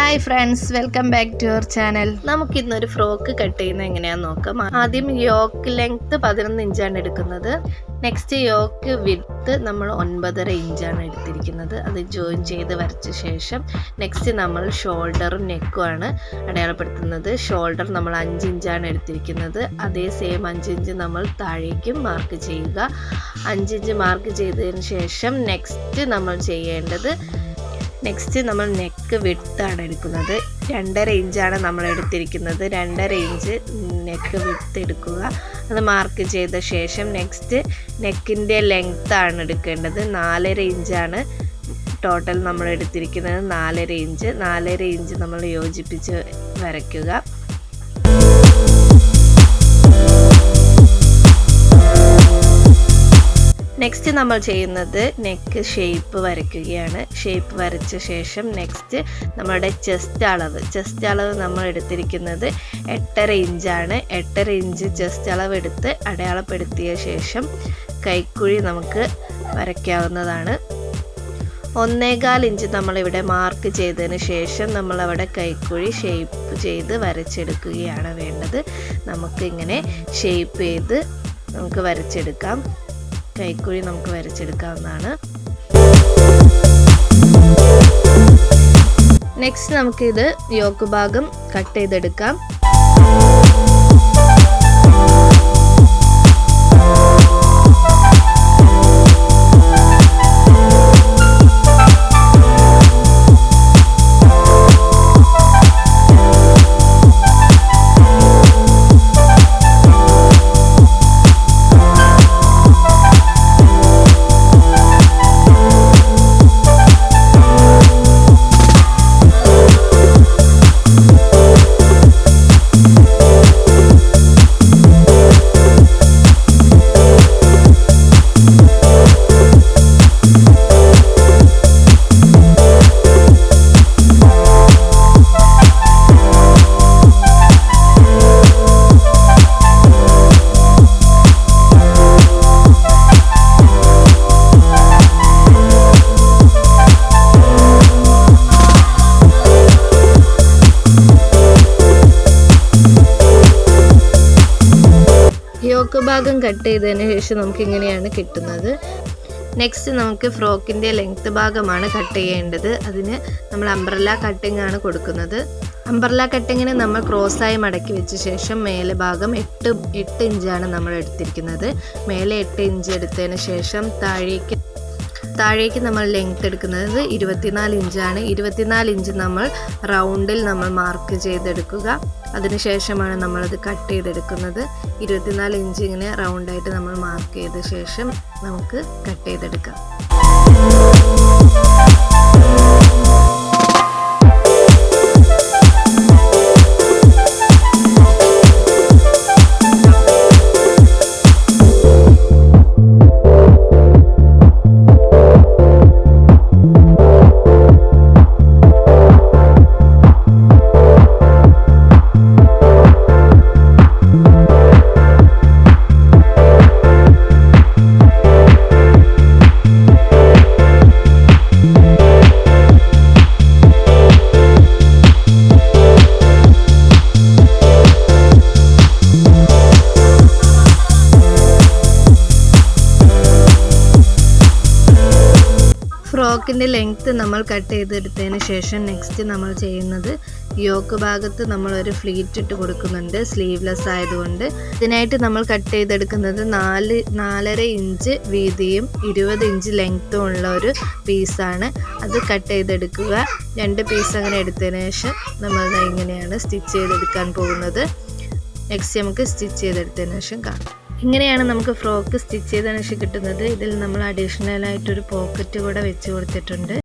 Hi friends, welcome back to our channel. നമുക്കിന്നൊരു frock cut ചെയ്യുന്നത് എങ്ങനെയാണെന്ന് നോക്കാം. ആദ്യം യോക്ക് ലെങ്ത്ത് 11 ഇഞ്ചാണ് എടുക്കുന്നത്. നെക്സ്റ്റ് യോക്ക് വിഡ്ത്ത് നമ്മൾ 9.5 ഇഞ്ചാണ് എടുത്തിരിക്കുന്നത്. അത് ജോയിൻ ചെയ്ത് വരച്ച ശേഷം നെക്സ്റ്റ് നമ്മൾ ഷോൾഡറും നെക്കുമാണ് അടയാളപ്പെടുത്തുന്നത്. ഷോൾഡർ നമ്മൾ 5 ഇഞ്ചാണ് എടുത്തിരിക്കുന്നത്. അതേ സെയിം 5 ഇഞ്ച് നമ്മൾ താഴേക്കും മാർക്ക് ചെയ്യുക. 5 ഇഞ്ച് മാർക്ക് ചെയ്തതിന് ശേഷം നെക്സ്റ്റ് നമ്മൾ ചെയ്യേണ്ടത് നമ്മൾ നെക്ക് വിഡ്ത്താണ് എടുക്കുന്നത്. 2.5 ഇഞ്ചാണ് നമ്മൾ എടുത്തിരിക്കുന്നത്. 2.5 ഇഞ്ച് നെക്ക് വിഡ്ത്ത് എടുക്കുക. അത് മാർക്ക് ചെയ്ത ശേഷം നെക്സ്റ്റ് നെക്കിൻ്റെ ലെങ്ത്താണ് എടുക്കേണ്ടത്. 4.5 ഇഞ്ചാണ് ടോട്ടൽ നമ്മൾ എടുത്തിരിക്കുന്നത്. 4.5 ഇഞ്ച് നമ്മൾ യോജിപ്പിച്ച് വരയ്ക്കുക. നെക്സ്റ്റ് നമ്മൾ ചെയ്യുന്നത് നെക്ക് ഷേപ്പ് വരയ്ക്കുകയാണ്. ഷേപ്പ് വരച്ച ശേഷം നെക്സ്റ്റ് നമ്മുടെ ചെസ്റ്റ് അളവ് നമ്മൾ എടുത്തിരിക്കുന്നത് 8.5 ഇഞ്ചാണ്. 8.5 ഇഞ്ച് ചെസ്റ്റ് അളവ് എടുത്ത് അടയാളപ്പെടുത്തിയ ശേഷം കൈക്കുഴി നമുക്ക് വരയ്ക്കാവുന്നതാണ്. 1.25 ഇഞ്ച് നമ്മളിവിടെ മാർക്ക് ചെയ്തതിന് ശേഷം നമ്മളവിടെ കൈക്കുഴി ഷേപ്പ് ചെയ്ത് വരച്ചെടുക്കുകയാണ് വേണ്ടത്. നമുക്കിങ്ങനെ ഷേപ്പ് ചെയ്ത് നമുക്ക് വരച്ചെടുക്കാം. കൈക്കുഴി നമുക്ക് വരച്ചെടുക്കാവുന്നതാണ്. നെക്സ്റ്റ് നമുക്കിത് യോക്ക് ഭാഗം കട്ട് ചെയ്തെടുക്കാം. യോക്ക് ഭാഗം കട്ട് ചെയ്തതിന് ശേഷം നമുക്ക് ഇങ്ങനെയാണ് കിട്ടുന്നത്. നെക്സ്റ്റ് നമുക്ക് ഫ്രോക്കിൻ്റെ ലെങ്ത്ത് ഭാഗമാണ് കട്ട് ചെയ്യേണ്ടത്. അതിന് നമ്മൾ അംബ്രല്ല കട്ടിംഗ് ആണ് കൊടുക്കുന്നത്. അംബ്രല്ല കട്ടിങ്ങിന് നമ്മൾ ക്രോസായി മടക്കി വെച്ച ശേഷം മേലെ ഭാഗം 8 ഇഞ്ചാണ് നമ്മൾ എടുത്തിരിക്കുന്നത്. മേലെ 8 ഇഞ്ച് എടുത്തതിന് ശേഷം താഴേക്ക് നമ്മൾ ലെങ്ത്ത് എടുക്കുന്നത് 24 ഇഞ്ചാണ്. 24 ഇഞ്ച് നമ്മൾ റൗണ്ടിൽ നമ്മൾ മാർക്ക് ചെയ്തെടുക്കുക. അതിനുശേഷമാണ് നമ്മളത് കട്ട് ചെയ്തെടുക്കുന്നത്. 24 ഇഞ്ച് ഇങ്ങനെ റൗണ്ടായിട്ട് നമ്മൾ മാർക്ക് ചെയ്ത ശേഷം നമുക്ക് കട്ട് ചെയ്തെടുക്കാം. ഫ്രോക്കിൻ്റെ ലെങ്ത്ത് നമ്മൾ കട്ട് ചെയ്തെടുത്തതിന് ശേഷം നെക്സ്റ്റ് നമ്മൾ ചെയ്യുന്നത് യോക്ക് ഭാഗത്ത് നമ്മളൊരു ഫ്ലീറ്റ് ഇട്ട് കൊടുക്കുന്നുണ്ട്, സ്ലീവ്ലെസ് ആയതുകൊണ്ട്. ഇതിനായിട്ട് നമ്മൾ കട്ട് ചെയ്തെടുക്കുന്നത് 4.5 ഇഞ്ച് വീതിയും 20 ഇഞ്ച് ലെങ്ത്തും ഉള്ള ഒരു പീസാണ്. അത് കട്ട് ചെയ്തെടുക്കുക. 2 പീസ് അങ്ങനെ എടുത്തതിന് ശേഷം നമ്മൾ ഇങ്ങനെയാണ് സ്റ്റിച്ച് ചെയ്തെടുക്കാൻ പോകുന്നത്. നെക്സ്റ്റ് നമുക്ക് സ്റ്റിച്ച് ചെയ്തെടുത്തതിന് ശേഷം കാണാം. ഇങ്ങനെയാണ് നമുക്ക് ഫ്രോക്ക് സ്റ്റിച്ച് ചെയ്തതിന് ശേഷം കിട്ടുന്നത്. ഇതിൽ നമ്മൾ അഡീഷണലായിട്ടൊരു പോക്കറ്റ് കൂടെ വെച്ച് കൊടുത്തിട്ടുണ്ട്.